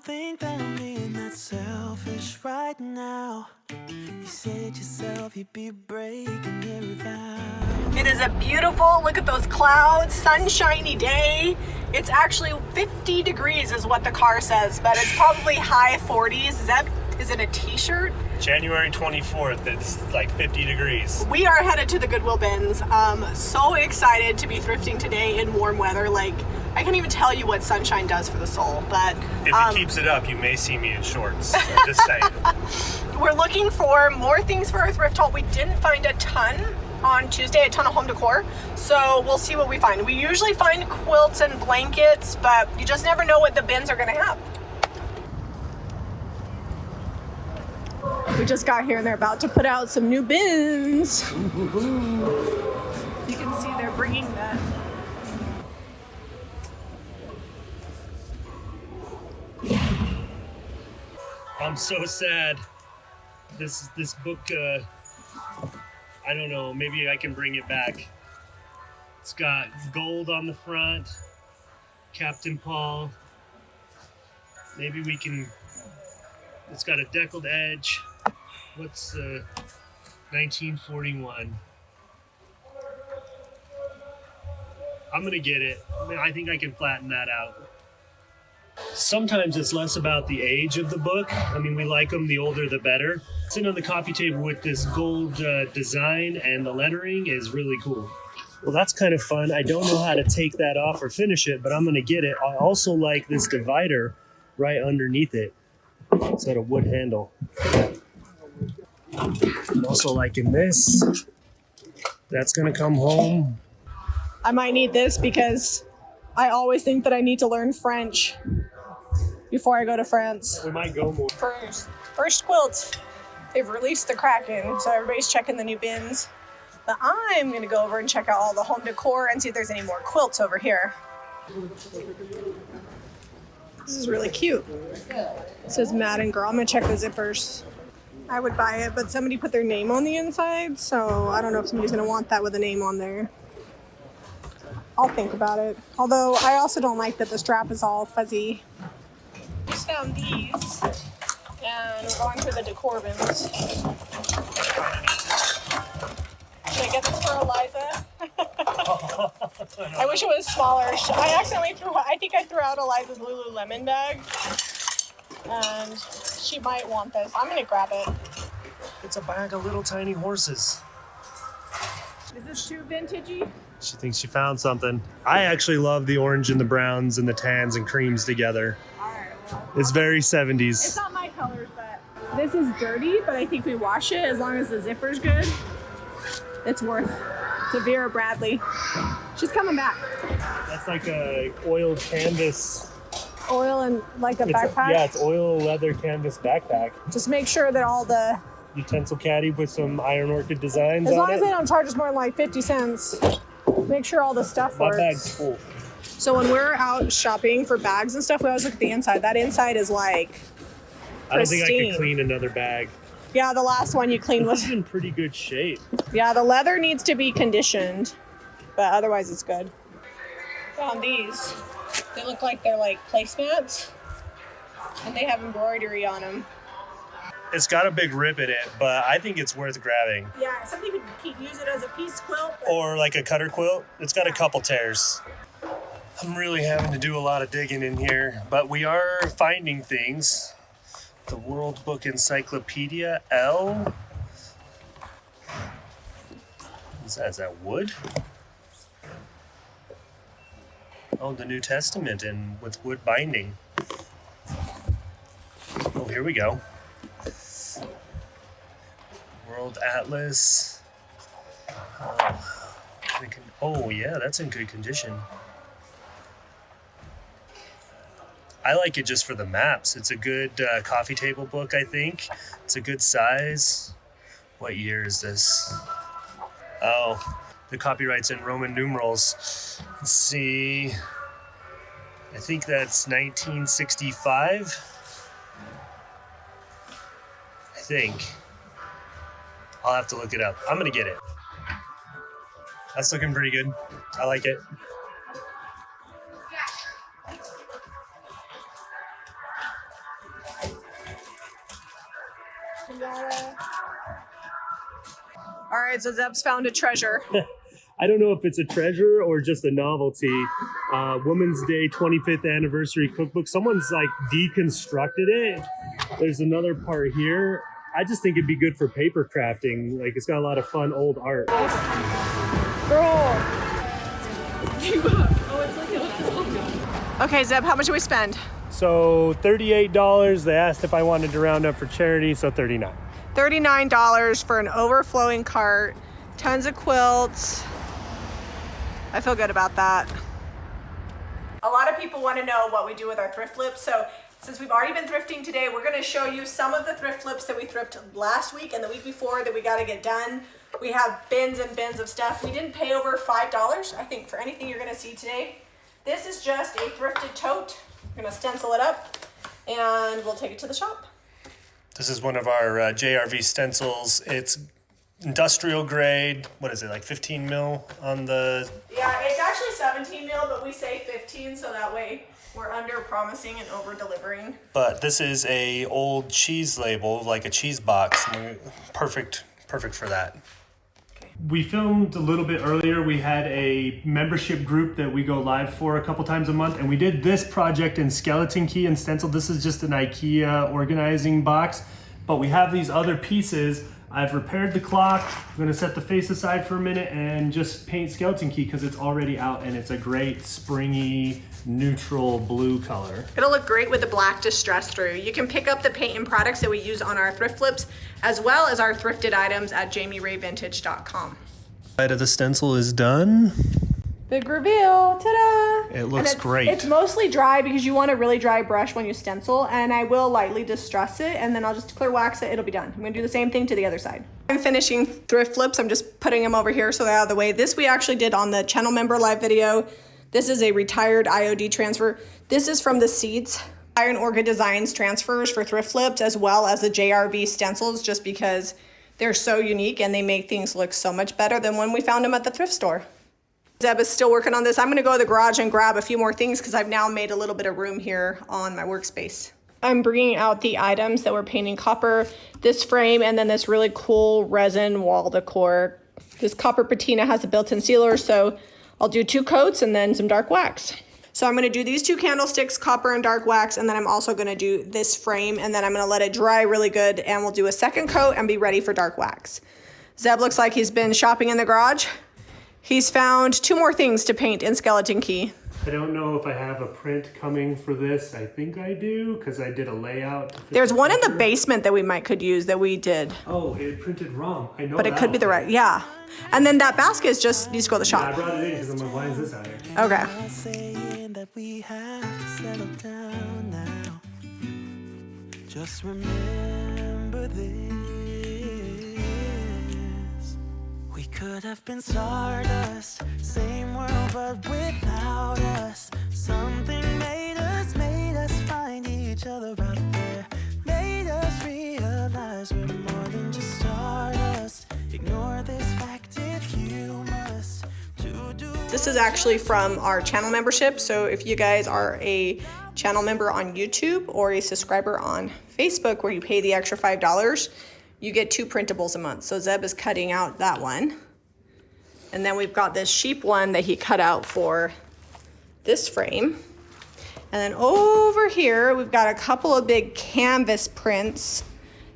think that I'm being that selfish right now. You said yourself you'd be breaking every vow. It is a beautiful, look at those clouds, sunshiny day. It's actually 50 degrees is what the car says, but it's probably high 40s. Is it a t-shirt? January 24th, it's like 50 degrees. We are headed to the Goodwill bins. So excited to be thrifting today in warm weather. Like, I can't even tell you what sunshine does for the soul, but... If it keeps it up, you may see me in shorts. So just saying. We're looking for more things for our thrift haul. We didn't find a ton on Tuesday, a ton of home decor, so we'll see what we find. We usually find quilts and blankets, but you just never know what the bins are gonna have. We just got here and they're about to put out some new bins. You can see they're bringing the... I'm so sad. This book, I don't know, maybe I can bring it back. It's got gold on the front, Captain Paul. Maybe we can, it's got a deckled edge. What's 1941? I'm gonna get it. I think I can flatten that out. Sometimes it's less about the age of the book. I mean, we like them, the older the better. Sitting on the coffee table with this gold design and the lettering is really cool. Well, that's kind of fun. I don't know how to take that off or finish it, but I'm gonna get it. I also like this divider right underneath it. It's got a wood handle. I'm also liking this. That's gonna come home. I might need this because I always think that I need to learn French before I go to France. We might go more. First quilt. They've released the Kraken, so everybody's checking the new bins. But I'm gonna go over and check out all the home decor and see if there's any more quilts over here. This is really cute. It says Madden Girl. I'm gonna check the zippers. I would buy it, but somebody put their name on the inside, so I don't know if somebody's gonna want that with a name on there. I'll think about it. Although I also don't like that the strap is all fuzzy. Just found these, and we're going through the decor bins. Should I get this for Eliza? I wish it was smaller. I think I threw out Eliza's Lululemon bag, and she might want this. I'm gonna grab it. It's a bag of little tiny horses. Is this too vintagey? She thinks she found something. I actually love the orange and the browns and the tans and creams together. Alright, well. It's very 70s. It's not my colors, but this is dirty, but I think we wash it as long as the zipper's good. It's worth. It's a Vera Bradley. She's coming back. That's like a oiled canvas. Oil and like a backpack? Yeah, it's oil leather canvas backpack. Just make sure that all the... Utensil caddy with some iron orchid designs as on long it. as they don't charge us more than like 50 cents. Make sure all the stuff My works. bag's full. So when we're out shopping for bags and stuff, we always look at the inside. That inside is like pristine. I don't think I could clean another bag. Yeah, the last one you cleaned This was... is in pretty good shape. Yeah, the leather needs to be conditioned, but otherwise it's good. Found these. They look like they're like placemats, and they have embroidery on them. It's got a big rip in it, but I think it's worth grabbing. Yeah, somebody could use it as a piece quilt. Or like a cutter quilt. It's got a couple tears. I'm really having to do a lot of digging in here, but we are finding things. The World Book Encyclopedia L. Is that wood? Oh, the New Testament and with wood binding. Oh, here we go. World Atlas. Oh yeah, that's in good condition. I like it just for the maps. It's a good coffee table book, I think. It's a good size. What year is this? Oh, the copyright's in Roman numerals. Let's see. I think that's 1965. I think. I'll have to look it up. I'm gonna get it. That's looking pretty good. I like it. All right, so Zeb's found a treasure. I don't know if it's a treasure or just a novelty. Women's Day 25th anniversary cookbook. Someone's like deconstructed it. There's another part here. I just think it'd be good for paper crafting. Like, it's got a lot of fun old art. Girl. Okay, Zeb, how much did we spend? So $38. They asked if I wanted to round up for charity, so $39. $39 for an overflowing cart, tons of quilts. I feel good about that. A lot of people want to know what we do with our thrift flips. So since we've already been thrifting today, we're going to show you some of the thrift flips that we thrifted last week and the week before that we got to get done. We have bins and bins of stuff. We didn't pay over $5, I think, for anything you're going to see today. This is just a thrifted tote. We're going to stencil it up and we'll take it to the shop. This is one of our JRV stencils. It's industrial grade. What is it, like 15 mil on the... Yeah, it's actually 17 mil, but we say 15, so that way we're under promising and over delivering. But this is a old cheese label, like a cheese box. Perfect for that. Okay. We filmed a little bit earlier. We had a membership group that we go live for a couple times a month, and we did this project in skeleton key and stencil. This is just an IKEA organizing box, but we have these other pieces. I've repaired the clock. I'm gonna set the face aside for a minute and just paint skeleton key because it's already out and it's a great springy, neutral blue color. It'll look great with the black distress through. You can pick up the paint and products that we use on our thrift flips, as well as our thrifted items at jamirayvintage.com. Side of the stencil is done. Big reveal, ta-da! It looks great. It's mostly dry because you want a really dry brush when you stencil, and I will lightly distress it, and then I'll just clear wax it, it'll be done. I'm gonna do the same thing to the other side. I'm finishing thrift flips, I'm just putting them over here so they're out of the way. This we actually did on the channel member live video. This is a retired IOD transfer. This is from the Seeds. Iron Orga Designs transfers for thrift flips, as well as the JRV stencils, just because they're so unique and they make things look so much better than when we found them at the thrift store. Zeb is still working on this. I'm gonna go to the garage and grab a few more things because I've now made a little bit of room here on my workspace. I'm bringing out the items that we're painting copper, this frame, and then this really cool resin wall decor. This copper patina has a built-in sealer, so I'll do 2 coats and then some dark wax. So I'm gonna do these 2 candlesticks, copper and dark wax, and then I'm also gonna do this frame, and then I'm gonna let it dry really good, and we'll do a second coat and be ready for dark wax. Zeb looks like he's been shopping in the garage. He's found 2 more things to paint in skeleton key. I don't know if I have a print coming for this. I think I do because I did a layout. There's one in the basement that we could use that we did. Oh, it printed wrong. I know. But it could be the right, yeah. And then that basket is just needs to go to the Yeah, I shop. brought it in because I'm like, why is this out here? Okay. Saying that we have to settle down now. Just remember this. We could have been stardust, same world but without us. Something made us find each other out there. Made us realize we're more than just stardust. Ignore this fact if you must. This is actually from our channel membership. So if you guys are a channel member on YouTube or a subscriber on Facebook where you pay the extra $5, you get 2 printables a month. So Zeb is cutting out that one. And then we've got this sheep one that he cut out for this frame. And then over here, we've got a couple of big canvas prints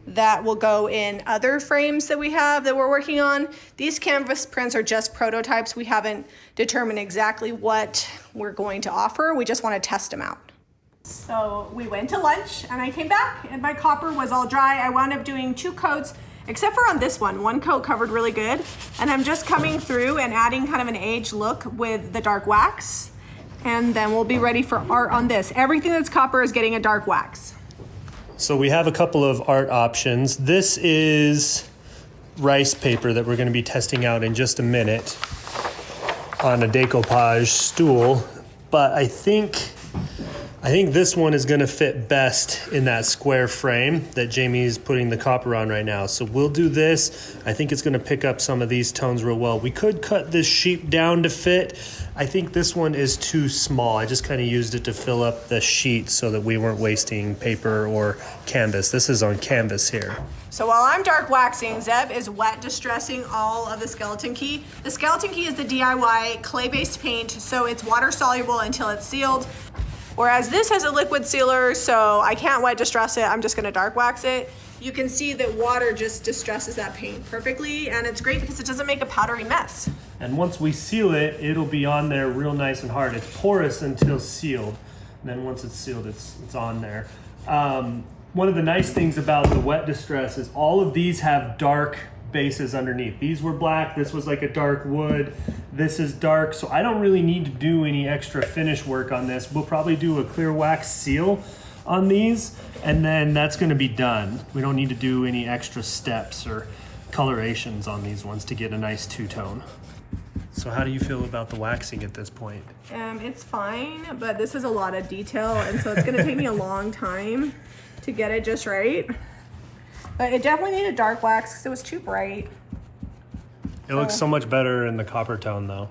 that will go in other frames that we have that we're working on. These canvas prints are just prototypes. We haven't determined exactly what we're going to offer. We just want to test them out. So we went to lunch and I came back and my copper was all dry. I wound up doing 2 coats, except for on this one. 1 coat covered really good. And I'm just coming through and adding kind of an aged look with the dark wax. And then we'll be ready for art on this. Everything that's copper is getting a dark wax. So we have a couple of art options. This is rice paper that we're going to be testing out in just a minute on a decoupage stool. But I think I think this one is going to fit best in that square frame that Jami is putting the copper on right now. So we'll do this. I think it's going to pick up some of these tones real well. We could cut this sheet down to fit. I think this one is too small. I just kind of used it to fill up the sheet so that we weren't wasting paper or canvas. This is on canvas here. So while I'm dark waxing, Zeb is wet distressing all of the skeleton key. The skeleton key is the DIY clay-based paint, so it's water soluble until it's sealed. Whereas this has a liquid sealer, so I can't wet distress it, I'm just gonna dark wax it. You can see that water just distresses that paint perfectly, and it's great because it doesn't make a powdery mess. And once we seal it, it'll be on there real nice and hard. It's porous until sealed. And then once it's sealed, it's on there. One of the nice things about the wet distress is all of these have dark bases underneath. These were black, this was like a dark wood, this is dark, so I don't really need to do any extra finish work on this. We'll probably do a clear wax seal on these, and then that's gonna be done. We don't need to do any extra steps or colorations on these ones to get a nice two-tone. So how do you feel about the waxing at this point? It's fine, but this is a lot of detail, and so it's gonna take me a long time to get it just right. But it definitely needed dark wax because it was too bright. It looks so much better in the copper tone though.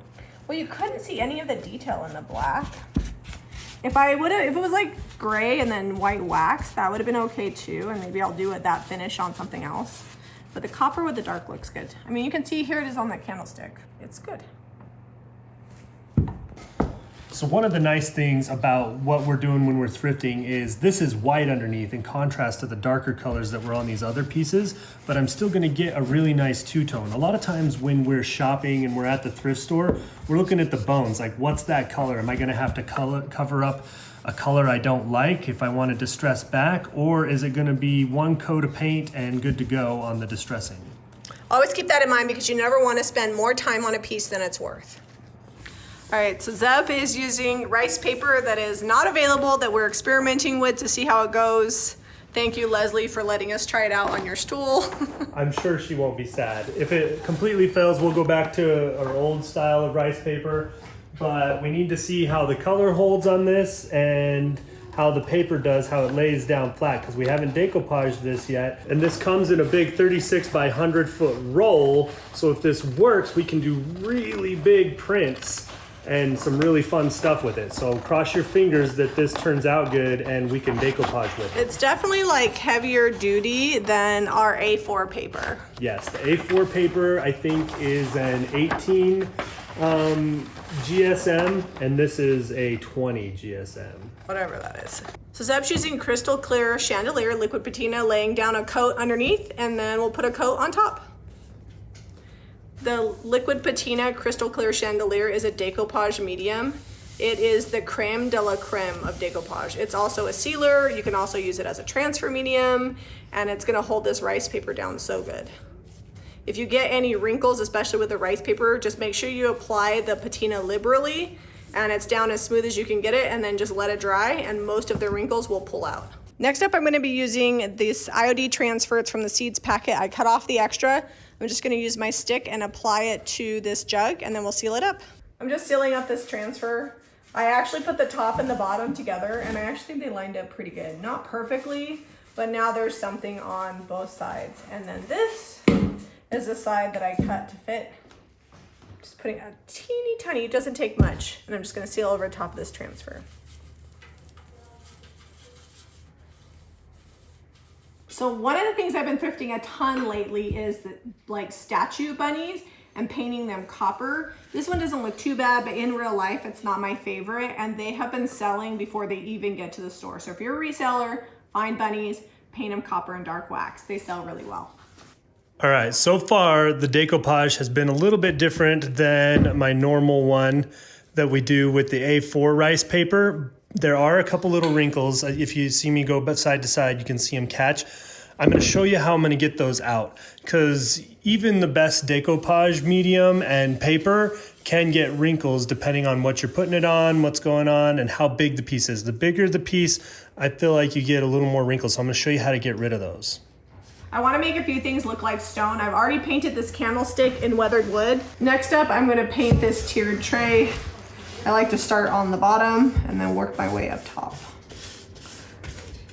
Well, you couldn't see any of the detail in the black. If it was like gray and then white wax, that would have been okay too. And maybe I'll do that finish on something else. But the copper with the dark looks good. I mean, you can see here it is on that candlestick. It's good. So one of the nice things about what we're doing when we're thrifting is this is white underneath in contrast to the darker colors that were on these other pieces, but I'm still gonna get a really nice two-tone. A lot of times when we're shopping and we're at the thrift store, we're looking at the bones, like what's that color? Am I gonna have to cover up a color I don't like if I wanna distress back, or is it gonna be one coat of paint and good to go on the distressing? Always keep that in mind because you never wanna spend more time on a piece than it's worth. All right, so Zeb is using rice paper that is not available, that we're experimenting with to see how it goes. Thank you, Leslie, for letting us try it out on your stool. I'm sure she won't be sad. If it completely fails, we'll go back to our old style of rice paper, but we need to see how the color holds on this and how the paper does, how it lays down flat, because we haven't decoupaged this yet. And this comes in a big 36 by 100 foot roll, so if this works, we can do really big prints and some really fun stuff with it. So cross your fingers that this turns out good and we can decoupage with it. It's definitely like heavier duty than our A4 paper. Yes, the A4 paper I think is an 18 GSM and this is a 20 GSM. Whatever that is. So Zeb's using crystal clear chandelier liquid patina, laying down a coat underneath, and then we'll put a coat on top. The liquid patina crystal clear chandelier is a decoupage medium. It is the creme de la creme of decoupage. It's also a sealer. You can also use it as a transfer medium, and it's gonna hold this rice paper down so good. If you get any wrinkles, especially with the rice paper, just make sure you apply the patina liberally and it's down as smooth as you can get it, and then just let it dry and most of the wrinkles will pull out. Next up, I'm gonna be using this IOD transfer. It's from the seeds packet. I cut off the extra. I'm just gonna use my stick and apply it to this jug, and then we'll seal it up. I'm just sealing up this transfer. I actually put the top and the bottom together, and I actually think they lined up pretty good. Not perfectly, but now there's something on both sides. And then this is the side that I cut to fit. Just putting a teeny tiny, it doesn't take much, and I'm just gonna seal over top of this transfer. So one of the things I've been thrifting a ton lately is like statue bunnies and painting them copper. This one doesn't look too bad, but in real life, it's not my favorite, and they have been selling before they even get to the store. So if you're a reseller, find bunnies, paint them copper and dark wax. They sell really well. All right, so far the decoupage has been a little bit different than my normal one that we do with the A4 rice paper. There are a couple little wrinkles. If you see me go side to side, you can see them catch. I'm gonna show you how I'm gonna get those out, because even the best decoupage medium and paper can get wrinkles depending on what you're putting it on, what's going on, and how big the piece is. The bigger the piece, I feel like you get a little more wrinkles. So I'm gonna show you how to get rid of those. I wanna make a few things look like stone. I've already painted this candlestick in weathered wood. Next up, I'm gonna paint this tiered tray. I like to start on the bottom and then work my way up top.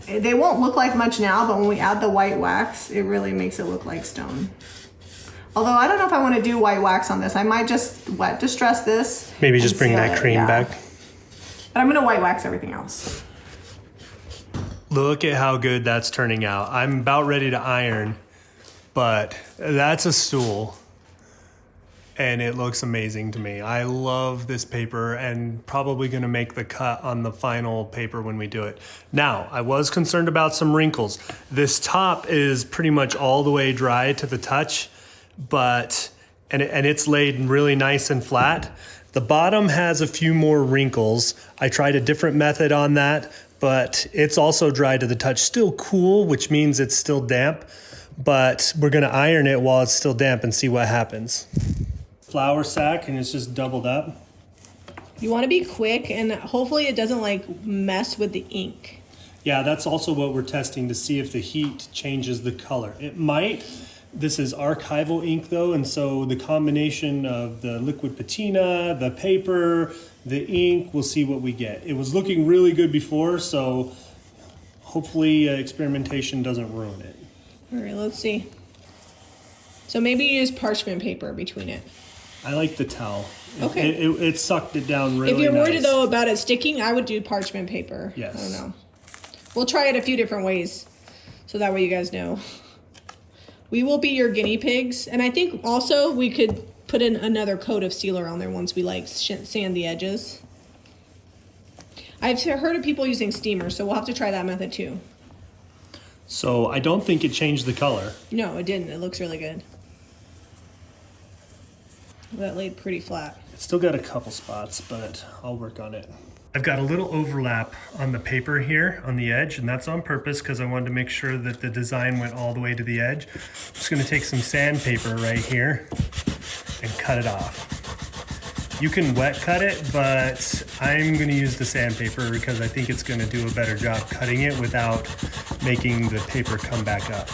They won't look like much now, but when we add the white wax, it really makes it look like stone. Although I don't know if I want to do white wax on this. I might just wet distress this. Maybe just bring that cream back. But I'm gonna white wax everything else. Look at how good that's turning out. I'm about ready to iron, but that's a stool. And it looks amazing to me. I love this paper and probably gonna make the cut on the final paper when we do it. Now, I was concerned about some wrinkles. This top is pretty much all the way dry to the touch, but and it's laid really nice and flat. The bottom has a few more wrinkles. I tried a different method on that, but it's also dry to the touch. Still cool, which means it's still damp, but we're gonna iron it while it's still damp and see what happens. Flour sack, and it's just doubled up. You want to be quick, and hopefully it doesn't like mess with the ink. Yeah, that's also what we're testing to see if the heat changes the color. It might. This is archival ink though, and so the combination of the liquid patina, the paper, the ink, we'll see what we get. It was looking really good before, so hopefully experimentation doesn't ruin it. All right, let's see. So maybe use parchment paper between it. I like the towel. Okay. It sucked it down really nice. If you're worried though about it sticking, I would do parchment paper. Yes. I don't know. We'll try it a few different ways, so that way you guys know. We will be your guinea pigs, and I think also we could put in another coat of sealer on there once we like sand the edges. I've heard of people using steamers, so we'll have to try that method too. So I don't think it changed the color. No, it didn't. It looks really good. That laid pretty flat. It's still got a couple spots, but I'll work on it. I've got a little overlap on the paper here on the edge, and that's on purpose because I wanted to make sure that the design went all the way to the edge. I'm just gonna take some sandpaper right here and cut it off. You can wet cut it, but I'm gonna use the sandpaper because I think it's gonna do a better job cutting it without making the paper come back up.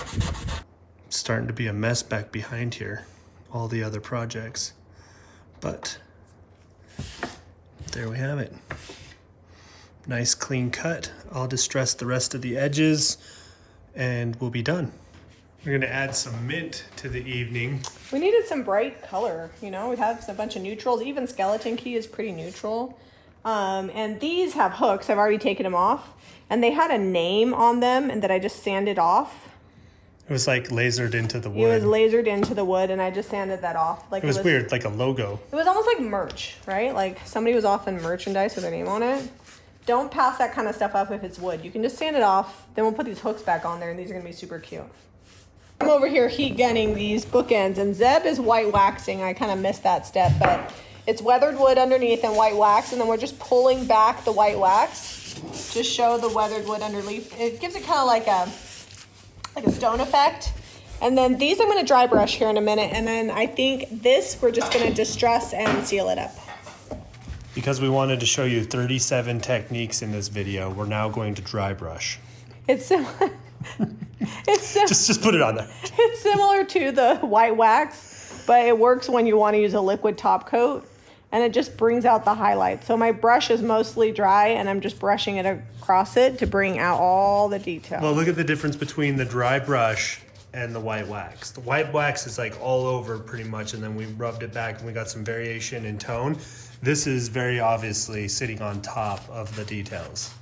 It's starting to be a mess back behind here, all the other projects. But there we have it. Nice clean cut. I'll distress the rest of the edges and we'll be done. We're gonna add some mint to the evening. We needed some bright color, you know, we have a bunch of neutrals. Even Skeleton Key is pretty neutral. And these have hooks, I've already taken them off. And they had a name on them and that I just sanded off. It was like lasered into the wood. It was lasered into the wood and I just sanded that off. Like it was weird, like a logo. It was almost like merch, right? Like somebody was offering merchandise with their name on it. Don't pass that kind of stuff up if it's wood. You can just sand it off. Then we'll put these hooks back on there and these are gonna be super cute. I'm over here heat gunning these bookends and Zeb is white waxing. I kind of missed that step, but it's weathered wood underneath and white wax, and then we're just pulling back the white wax. Just show the weathered wood underneath. It gives it kind of like a stone effect. And then these I'm gonna dry brush here in a minute, and then I think this we're just gonna distress and seal it up. Because we wanted to show you 37 techniques in this video, we're now going to dry brush. It's similar. Just put it on there. It's similar to the white wax, but it works when you want to use a liquid top coat, and it just brings out the highlights. So my brush is mostly dry, and I'm just brushing it across it to bring out all the detail. Well, look at the difference between the dry brush and the white wax. The white wax is like all over pretty much, and then we rubbed it back and we got some variation in tone. This is very obviously sitting on top of the details.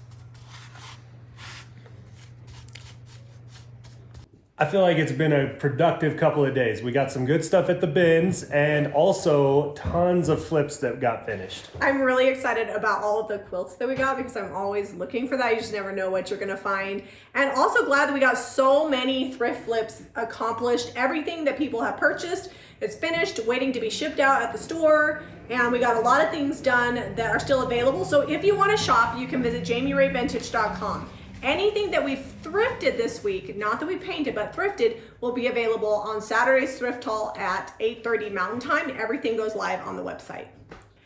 I feel like it's been a productive couple of days. We got some good stuff at the bins and also tons of flips that got finished. I'm really excited about all of the quilts that we got because I'm always looking for that. You just never know what you're gonna find. And also glad that we got so many thrift flips accomplished. Everything that people have purchased is finished, waiting to be shipped out at the store. And we got a lot of things done that are still available. So if you wanna shop, you can visit JamiRayVintage.com. Anything that we've thrifted this week, not that we painted, but thrifted, will be available on Saturday's Thrift Haul at 8:30 Mountain Time. Everything goes live on the website.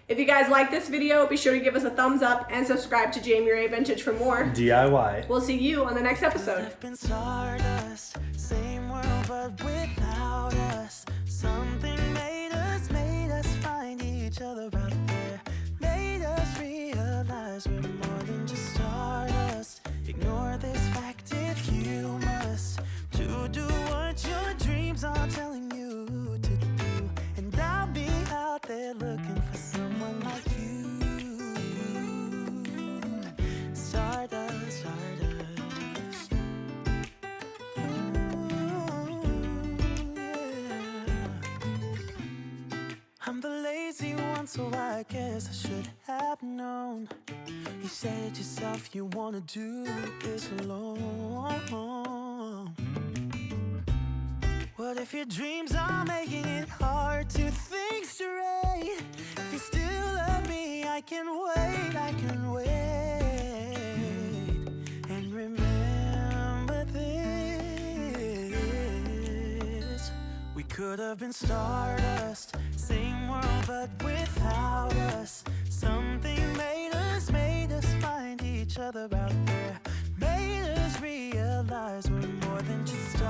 If you guys like this video, be sure to give us a thumbs up and subscribe to Jami Ray Vintage for more DIY. We'll see you on the next episode. I've been stardust, same world but without us. Something made us find each other out there. Made us realize we're more than just stardust. Ignore this fact. dreams are telling you to do. And I'll be out there looking for someone like you. Stardust, stardust. Ooh, yeah. I'm the lazy one, so I guess I should have known. You said yourself you wanna do this alone. What if your dreams are making it hard to think straight? If you still love me, I can wait, I can wait. And remember this, we could have been stardust, same world but without us. Something made us find each other out there. Made us realize we're more than just